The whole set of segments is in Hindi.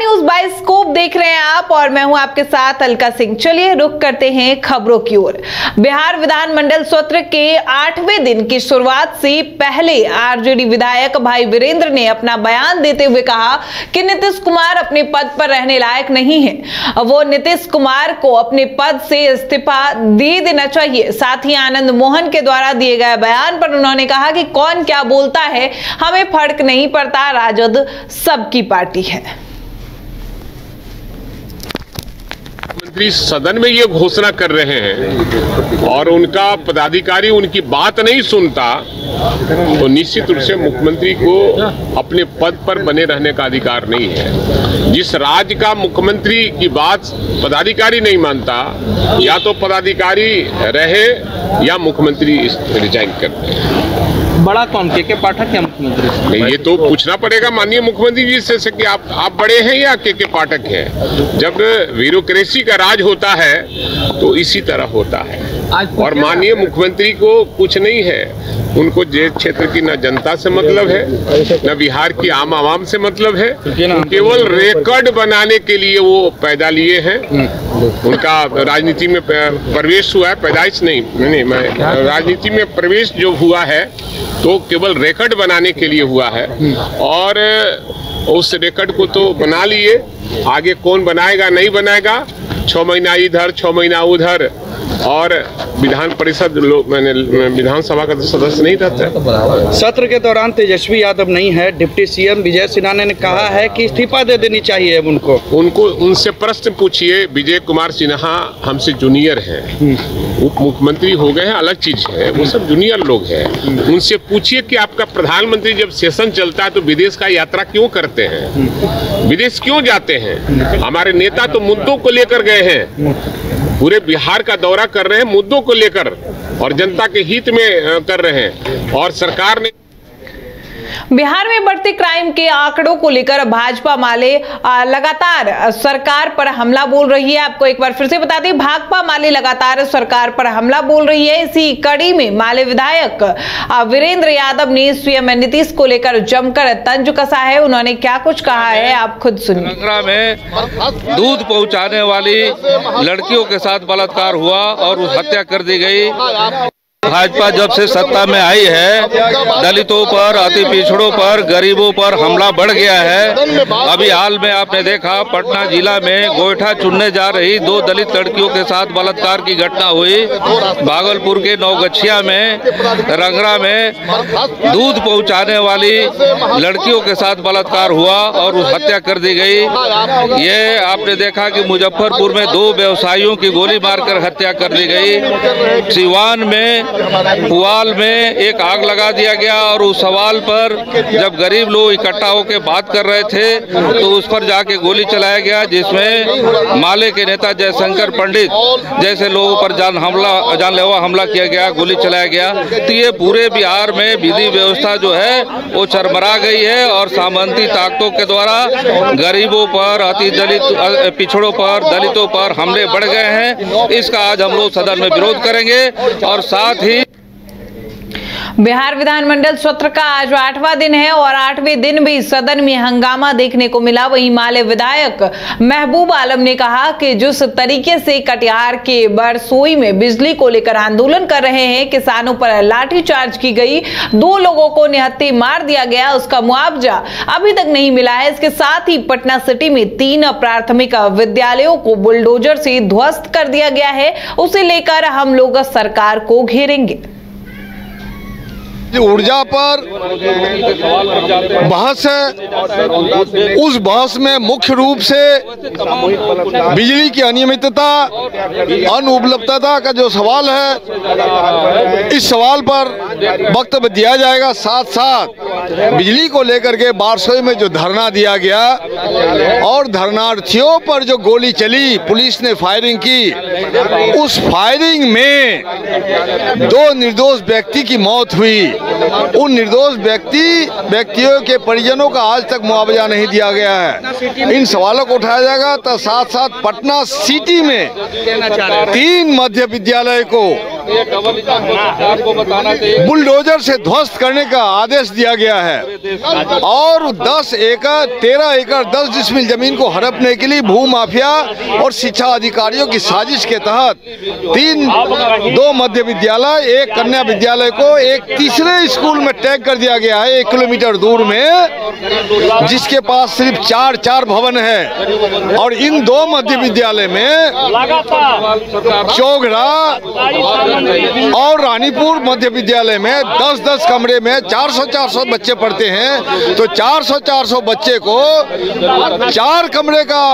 न्यूज बाइस्कोप देख रहे हैं आप और मैं हूं आपके साथ अलका सिंह। चलिए रुक करते हैं खबरों की ओर। बिहार विधानमंडल सत्र के 8वें दिन की शुरुआत से पहले आरजेडी विधायक भाई वीरेंद्र ने अपना बयान देते हुए कहा कि नीतीश कुमार अपने पद पर रहने लायक नहीं है। वो नीतीश कुमार को अपने पद से इस्तीफा दे देना चाहिए। साथ ही आनंद मोहन के द्वारा दिए गए बयान पर उन्होंने कहा कि कौन क्या बोलता है हमें फर्क नहीं पड़ता, राजद सबकी पार्टी है। मंत्री सदन में ये घोषणा कर रहे हैं और उनका पदाधिकारी उनकी बात नहीं सुनता तो निश्चित रूप से मुख्यमंत्री को अपने पद पर बने रहने का अधिकार नहीं है। जिस राज्य का मुख्यमंत्री की बात पदाधिकारी नहीं मानता, या तो पदाधिकारी रहे या मुख्यमंत्री रिजाइन कर दे। बड़ा कौन के पाठक या मुख्यमंत्री? नहीं, ये तो पूछना पड़ेगा माननीय मुख्यमंत्री जी से कि आप बड़े हैं या के पाठक हैं। जब ब्यूरोक्रेसी का राज होता है तो इसी तरह होता है। और माननीय मुख्यमंत्री को कुछ नहीं है, उनको जे क्षेत्र की न जनता से मतलब है न बिहार की आम आवाम से मतलब है। केवल रिकॉर्ड बनाने के लिए वो पैदा लिए हैं। उनका राजनीति में प्रवेश हुआ है, पैदाइश नहीं, राजनीति में प्रवेश जो हुआ है तो केवल रिकॉर्ड बनाने के लिए हुआ है। और उस रिकॉर्ड को तो बना लिए, आगे कौन बनाएगा नहीं बनाएगा, 6 महीना इधर 6 महीना उधर। और विधान परिषद विधानसभा का तो सदस्य नहीं रहता। सत्र के दौरान तेजस्वी यादव नहीं है। डिप्टी सीएम विजय सिन्हा ने कहा है कि इस्तीफा दे देनी चाहिए उनको उनसे प्रश्न पूछिए। विजय कुमार सिन्हा हमसे जूनियर हैं, उप मुख्यमंत्री हो गए हैं, अलग चीज है, वो सब जूनियर लोग हैं। उनसे पूछिए कि आपका प्रधानमंत्री जब सेशन चलता है तो विदेश का यात्रा क्यों करते हैं, विदेश क्यों जाते हैं। हमारे नेता तो मुद्दों को लेकर गए हैं, पूरे बिहार का दौरा कर रहे हैं मुद्दों को लेकर और जनता के हित में कर रहे हैं। और सरकार ने बिहार में बढ़ते क्राइम के आंकड़ों को लेकर भाजपा माले लगातार सरकार पर हमला बोल रही है। आपको एक बार फिर से बता दें, भाकपा माले लगातार सरकार पर हमला बोल रही है। इसी कड़ी में माले विधायक वीरेंद्र यादव ने सीएम नीतीश को लेकर जमकर तंज कसा है। उन्होंने क्या कुछ कहा है आप खुद सुनिए। रंगरा में दूध पहुंचाने वाली लड़कियों के साथ बलात्कार हुआ और हत्या कर दी गई। भाजपा जब से सत्ता में आई है, दलितों पर, अति पिछड़ों पर, गरीबों पर हमला बढ़ गया है। अभी हाल में आपने देखा पटना जिला में गोईठा चुनने जा रही 2 दलित लड़कियों के साथ बलात्कार की घटना हुई। भागलपुर के नौगछिया में, रंगरा में दूध पहुंचाने वाली लड़कियों के साथ बलात्कार हुआ और हत्या कर दी गई। ये आपने देखा कि मुजफ्फरपुर में 2 व्यवसायियों की गोली मारकर हत्या कर दी गई। सिवान में पुआल में एक आग लगा दिया गया और उस सवाल पर जब गरीब लोग इकट्ठा होकर बात कर रहे थे तो उस पर जाके गोली चलाया गया, जिसमें माले के नेता जयशंकर पंडित जैसे लोगों पर जानलेवा हमला किया गया, गोली चलाया गया। तो ये पूरे बिहार में विधि व्यवस्था जो है वो चरमरा गई है और सामंती ताकतों के द्वारा गरीबों पर, अति दलित पिछड़ों पर, दलितों पर हमले बढ़ गए हैं। इसका आज हम लोग सदन में विरोध करेंगे। और साथ ही बिहार विधानमंडल सत्र का आज 8वां दिन है और 8वें दिन भी सदन में हंगामा देखने को मिला। वहीं माले विधायक महबूब आलम ने कहा कि जिस तरीके से कटिहार के बरसोई में बिजली को लेकर आंदोलन कर रहे हैं, किसानों पर लाठीचार्ज की गई, 2 लोगों को निहत्थे मार दिया गया, उसका मुआवजा अभी तक नहीं मिला है। इसके साथ ही पटना सिटी में 3 प्राथमिक विद्यालयों को बुलडोजर से ध्वस्त कर दिया गया है। उसे लेकर हम लोग सरकार को घेरेंगे। ऊर्जा पर बहस है, उस बहस में मुख्य रूप से बिजली की अनियमितता, अनुपलब्धता का जो सवाल है, इस सवाल पर वक्तव्य दिया जाएगा। साथ साथ बिजली को लेकर के बारसोई में जो धरना दिया गया और धरनार्थियों पर जो गोली चली, पुलिस ने फायरिंग की, उस फायरिंग में 2 निर्दोष व्यक्ति की मौत हुई। उन निर्दोष व्यक्तियों के परिजनों का आज तक मुआवजा नहीं दिया गया है। इन सवालों को उठाया जाएगा। तो साथ साथ पटना सिटी में 3 मध्य विद्यालय को बुलडोजर से ध्वस्त करने का आदेश दिया गया है और 13 एकड़ 10 डिसमिल जमीन को हड़पने के लिए भू माफिया और शिक्षा अधिकारियों की साजिश के तहत 2 मध्य विद्यालय, 1 कन्या विद्यालय को एक तीसरे स्कूल में टैग कर दिया गया है 1 किलोमीटर दूर में, जिसके पास सिर्फ 4 भवन है। और इन 2 मध्य विद्यालय में चौघड़ा और रानीपुर मध्य विद्यालय में 10-10 कमरे में 400 बच्चे पढ़ते हैं। तो 400 बच्चे को 4 कमरे का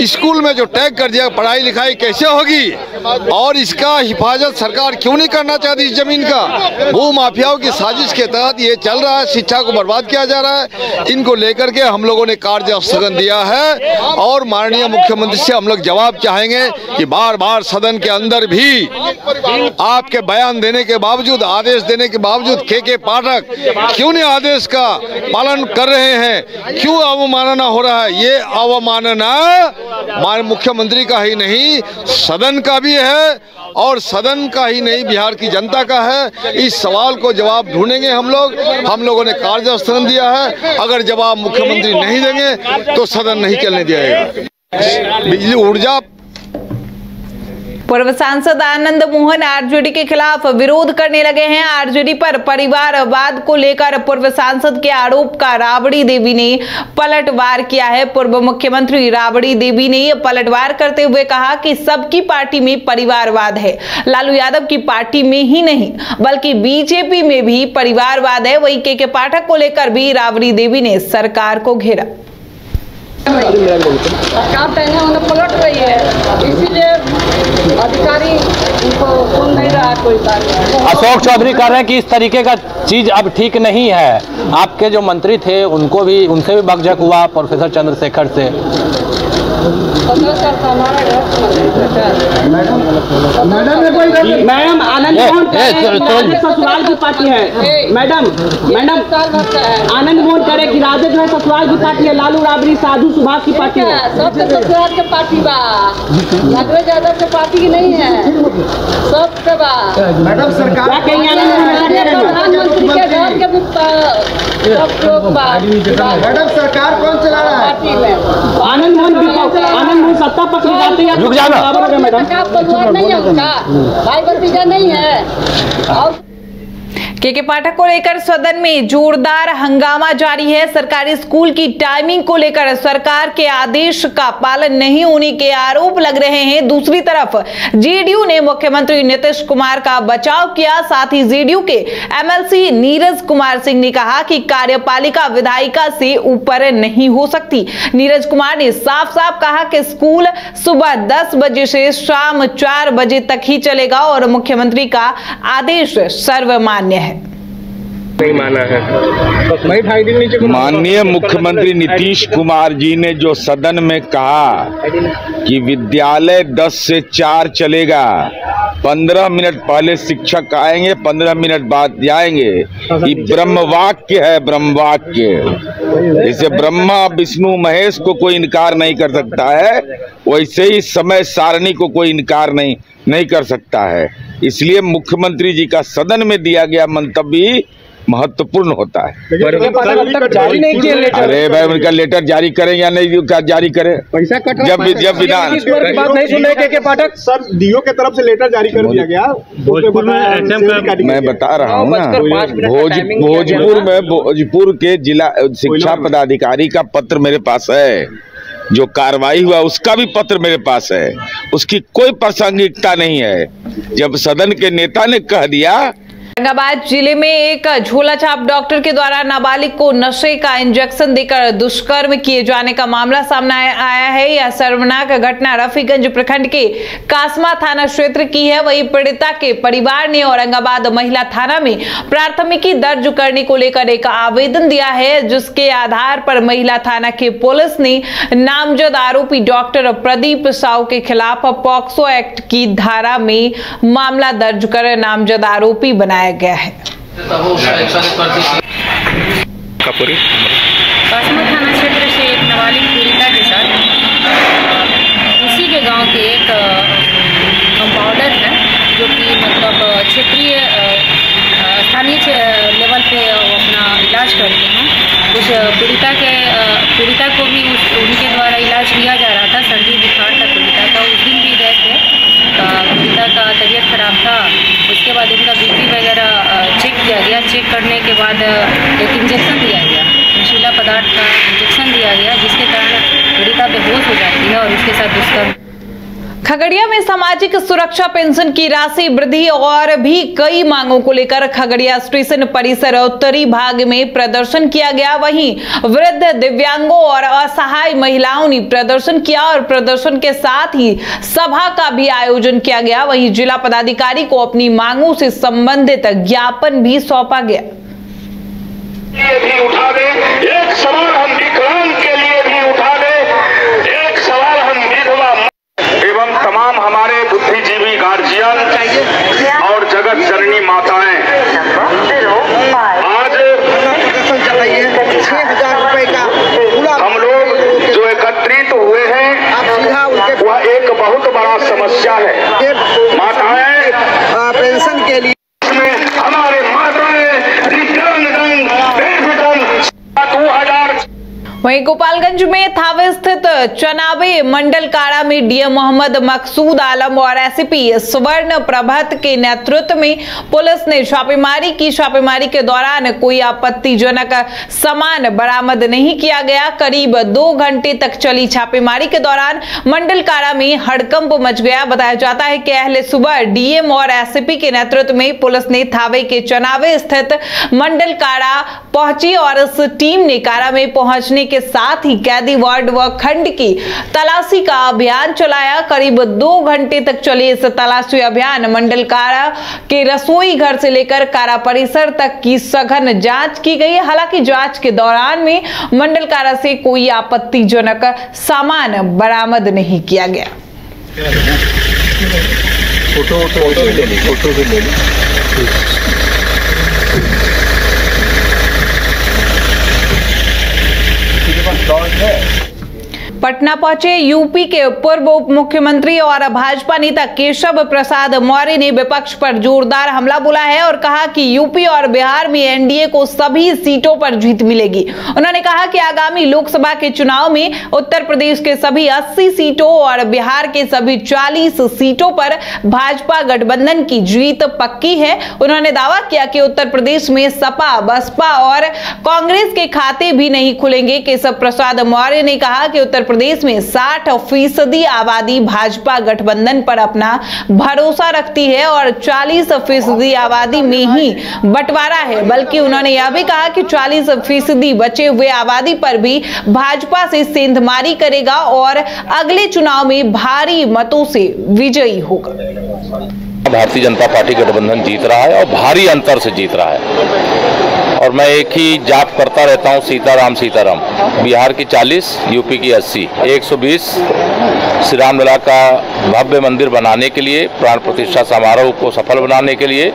स्कूल में जो टैग कर दिया, पढ़ाई लिखाई कैसे होगी? और इसका हिफाजत सरकार क्यों नहीं करना चाहती इस जमीन का? भू माफियाओं की साजिश के तहत ये चल रहा है, शिक्षा को बर्बाद किया जा रहा है। इनको लेकर के हम लोगों ने कार्य स्थगन दिया है और माननीय मुख्यमंत्री से हम लोग जवाब चाहेंगे कि बार सदन के अंदर भी आपके बयान देने के बावजूद, आदेश देने के बावजूद के पाठक क्यों नहीं आदेश का पालन कर रहे हैं? क्यों अवमानना हो रहा है? ये अवमानना मुख्यमंत्री का ही नहीं, सदन का भी है और सदन का ही नहीं, बिहार की जनता का है। इस सवाल को जवाब ढूंढेंगे हम लोगों ने कार्य स्थगन दिया है। अगर जवाब मुख्यमंत्री नहीं देंगे तो सदन नहीं चलने दिया जाएगा। बिजली ऊर्जा पूर्व सांसद आनंद मोहन आरजेडी के खिलाफ विरोध करने लगे हैं। आरजेडी पर परिवारवाद को लेकर पूर्व सांसद के आरोप का राबड़ी देवी ने पलटवार किया है। पूर्व मुख्यमंत्री राबड़ी देवी ने पलटवार करते हुए कहा कि सबकी पार्टी में परिवारवाद है। लालू यादव की पार्टी में ही नहीं बल्कि बीजेपी में भी परिवारवाद है। वहीं के पाठक को लेकर भी राबड़ी देवी ने सरकार को घेरा। सरकार पलट रही है, इसीलिए अधिकारी उनको सुन नहीं रहा कोई बात। अशोक चौधरी कह रहे हैं कि इस तरीके का चीज अब ठीक नहीं है। आपके जो मंत्री थे उनसे भी बकझक हुआ प्रोफेसर चंद्रशेखर से। मैडम आनंद मोहन ससुराल की पार्टी है। मैडम आनंद मोहन करे कि राजद जो है ससुराल की पार्टी है, लालू राबड़ी साधु सुभाष की पार्टी है। सबके ससुराल की पार्टी बा, लालू यादव की पार्टी की नहीं है, सबके बा। मैडम सरकार क्या कहेंगे? प्रधानमंत्री के घर के सब लोग बा। मैडम सरकार कौन चला रहा है? पार्टी में आनंद मोहन सत्ता पक्ष में जाते हैं। रुक जाना मैडम, नहीं है उनका भाई भतीजा नहीं है। और के पाठक को लेकर सदन में जोरदार हंगामा जारी है। सरकारी स्कूल की टाइमिंग को लेकर सरकार के आदेश का पालन नहीं होने के आरोप लग रहे हैं। दूसरी तरफ जेडीयू ने मुख्यमंत्री नीतीश कुमार का बचाव किया। साथ ही जेडीयू के एमएलसी नीरज कुमार सिंह ने कहा कि कार्यपालिका विधायिका से ऊपर नहीं हो सकती। नीरज कुमार ने साफ साफ कहा कि स्कूल सुबह 10 बजे से शाम 4 बजे तक ही चलेगा और मुख्यमंत्री का आदेश सर्वमान्य है। नहीं माना है। माननीय मुख्यमंत्री नीतीश कुमार जी ने जो सदन में कहा कि विद्यालय 10 से 4 चलेगा, 15 मिनट पहले शिक्षक आएंगे, 15 मिनट बाद जाएंगे, ये ब्रह्मवाक्य है। ब्रह्मवाक्य जैसे ब्रह्मा विष्णु महेश को कोई इनकार नहीं कर सकता है, वैसे ही समय सारणी को कोई इनकार नहीं कर सकता है। इसलिए मुख्यमंत्री जी का सदन में दिया गया मंतव्य महत्वपूर्ण होता है। जारी नहीं किया लेटर। अरे भाई, उनका लेटर जारी करें या नहीं जारी करें? पैसा कट जब विधान बात नहीं सुन रहे के पाठक सर, डीओ के तरफ से लेटर जारी कर दिया गया। मैं बता रहा हूँ ना, भोजपुर के जिला शिक्षा पदाधिकारी का पत्र मेरे पास है। जो कार्रवाई हुआ उसका भी पत्र मेरे पास है। उसकी कोई प्रासंगिकता नहीं है। जब सदन के नेता ने कह दिया। औरंगाबाद जिले में एक झोला छाप डॉक्टर के द्वारा नाबालिग को नशे का इंजेक्शन देकर दुष्कर्म किए जाने का मामला सामने आया है। यह शर्मनाक घटना रफीगंज प्रखंड के कासमा थाना क्षेत्र की है। वहीं पीड़िता के परिवार ने औरंगाबाद महिला थाना में प्राथमिकी दर्ज करने को लेकर एक आवेदन दिया है, जिसके आधार पर महिला थाना की पुलिस ने नामजद आरोपी डॉक्टर प्रदीप साहू के खिलाफ पॉक्सो एक्ट की धारा में मामला दर्ज कर नामजद आरोपी बनाया गया है। कासमा थाना क्षेत्र से एक नाबालिग पीड़िता के साथ उसी के गांव के एक कंपाउंडर है, जो कि मतलब बेहोश हो जाती है और उसके साथ दुष्कर्म। खगड़िया में सामाजिक सुरक्षा पेंशन की राशि वृद्धि और भी कई मांगों को लेकर खगड़िया स्टेशन परिसर उत्तरी भाग में प्रदर्शन किया गया। वहीं वृद्ध, दिव्यांगों और असहाय महिलाओं ने प्रदर्शन किया और प्रदर्शन के साथ ही सभा का भी आयोजन किया गया। वहीं जिला पदाधिकारी को अपनी मांगों से संबंधित ज्ञापन भी सौंपा गया। भी उठा दे, एक सवाल हम विकलांग के लिए भी उठा दे, एक सवाल हम विधवा एवं तमाम हमारे बुद्धिजीवी गार्जियन और जगत जननी माताएं आज 6,000 रुपए का हम लोग जो एकत्रित हुए हैं वह एक बहुत बड़ा समस्या है। माताएं पेंशन के लिए हमारे माताएं दिव्यांग 2000। वहीं गोपालगंज में थावे स्थित चनावे मंडल कारा में डीएम मोहम्मद मकसूद आलम और एसपी स्वर्ण प्रभात के नेतृत्व में पुलिस ने छापेमारी की। छापेमारी के दौरान कोई आपत्तिजनक सामान बरामद नहीं किया गया। करीब 2 घंटे तक चली छापेमारी के दौरान मंडल कारा में हड़कंप मच गया। बताया जाता है कि अहले सुबह डीएम और एसपी के नेतृत्व में पुलिस ने थावे के चनावे स्थित मंडल कारा पहुंची और इस टीम ने कारा में पहुंचने के साथ ही कैदी वार्ड व खंड की तलाशी का अभियान चलाया। करीब 2 घंटे तक चले इस तलाशी अभियान मंडल कारा के रसोई घर से लेकर कारा परिसर तक की सघन जांच की गई। हालांकि जांच के दौरान में मंडल कारा से कोई आपत्तिजनक सामान बरामद नहीं किया गया। फोटो भी ले लो। पटना पहुंचे यूपी के पूर्व उप मुख्यमंत्री और भाजपा नेता केशव प्रसाद मौर्य ने विपक्ष पर जोरदार हमला बोला है और कहा कि यूपी और बिहार में एनडीए को सभी सीटों पर जीत मिलेगी। उन्होंने कहा कि आगामी लोकसभा के चुनाव में उत्तर प्रदेश के सभी 80 सीटों और बिहार के सभी 40 सीटों पर भाजपा गठबंधन की जीत पक्की है। उन्होंने दावा किया कि उत्तर प्रदेश में सपा, बसपा और कांग्रेस के खाते भी नहीं खुलेंगे। केशव प्रसाद मौर्य ने कहा कि उत्तर प्रदेश में 60% आबादी भाजपा गठबंधन पर अपना भरोसा रखती है और 40% आबादी में ही बंटवारा है। बल्कि उन्होंने यह भी कहा कि 40% बचे हुए आबादी पर भी भाजपा से सेंधमारी करेगा और अगले चुनाव में भारी मतों से विजयी होगा। भारतीय जनता पार्टी गठबंधन जीत रहा है और भारी अंतर से जीत रहा है और मैं एक ही जाप करता रहता हूं, सीताराम सीताराम। बिहार की 40, यूपी की 80, 120 श्री रामलला का भव्य मंदिर बनाने के लिए, प्राण प्रतिष्ठा समारोह को सफल बनाने के लिए,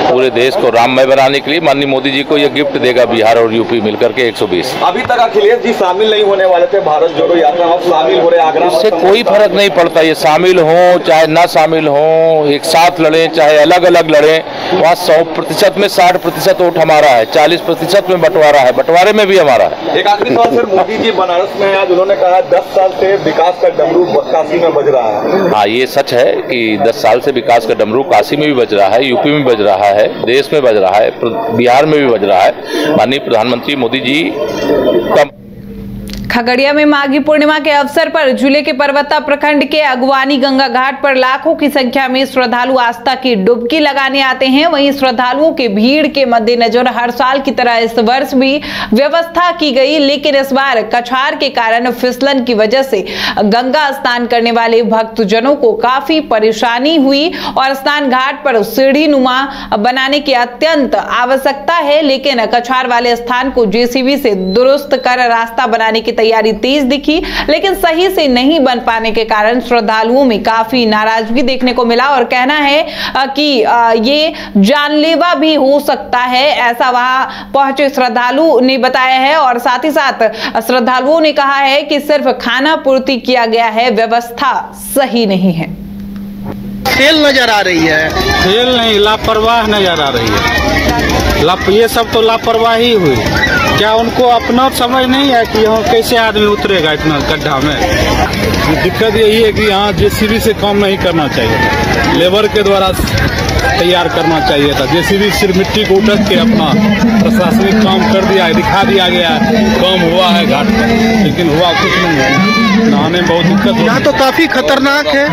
पूरे देश को राममय बनाने के लिए माननीय मोदी जी को यह गिफ्ट देगा बिहार और यूपी मिलकर के 120। अभी तक अखिलेश जी शामिल नहीं होने वाले थे भारत जोड़ो यात्रा, अब शामिल हो रहे आगरा। इससे कोई फर्क नहीं पड़ता, ये शामिल हो चाहे ना शामिल हो, एक साथ लड़े चाहे अलग अलग लड़े, वहाँ 100% में 60% वोट हमारा है, 40% में बंटवारा है, बंटवारे में भी हमारा है। एक आखिरी सवाल सर, मोदी जी बनारस में आज उन्होंने कहा 10 साल से विकास का डमरू काशी में बज रहा है। हाँ, ये सच है कि 10 साल से विकास का डमरू काशी में भी बज रहा है, यूपी में बज रहा है, देश में बज रहा है, बिहार में भी बज रहा है। माननीय प्रधानमंत्री मोदी जी का खगड़िया में माघी पूर्णिमा के अवसर पर जिले के पर्वता प्रखंड के अगवानी गंगा घाट पर लाखों की संख्या में श्रद्धालु आस्था की डुबकी लगाने आते हैं। वहीं श्रद्धालुओं के भीड़ के मद्देनजर हर साल की तरह इस वर्ष भी व्यवस्था की गई, लेकिन इस बार कछार के कारण फिसलन की वजह से गंगा स्नान करने वाले भक्तजनों को काफी परेशानी हुई और स्नान घाट पर सीढ़ी नुमा बनाने की अत्यंत आवश्यकता है, लेकिन कछार वाले स्थान को जेसीबी से दुरुस्त कर रास्ता बनाने की तैयारी तेज दिखी, लेकिन सही से नहीं बन पाने के कारण श्रद्धालुओं में काफी नाराजगी देखने को मिला और कहना है कि ये जानलेवा भी हो सकता है, ऐसा वहां पहुंचे श्रद्धालु ने बताया है। और साथ ही साथ श्रद्धालुओं ने कहा है कि सिर्फ खाना पूर्ति किया गया है, व्यवस्था सही नहीं है। तेल नजर आ रही है, तेल नहीं, लापरवाह नजर आ रही है। ये सब तो लापरवाही हुई। क्या उनको अपना समझ नहीं है कि यहाँ कैसे आदमी उतरेगा इतना गड्ढा में? दिक्कत यही है कि यहाँ जेसीबी से काम नहीं करना चाहिए, लेबर के द्वारा तैयार करना चाहिए था। जेसीबी सिर्फ मिट्टी को उठक के अपना प्रशासनिक काम कर दिया है, दिखा दिया गया है, काम हुआ है घाट पर, लेकिन हुआ कुछ नहीं है। नहाने में बहुत दिक्कत हो, यहाँ तो काफी खतरनाक है।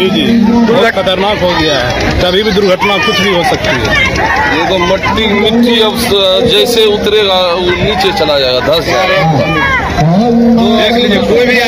जी बहुत खतरनाक हो गया है, कभी भी दुर्घटना कुछ भी हो सकती है। ये तो मिट्टी अब जैसे उतरेगा वो नीचे चला जाएगा, धस जाएगा। देख लीजिए, कोई भी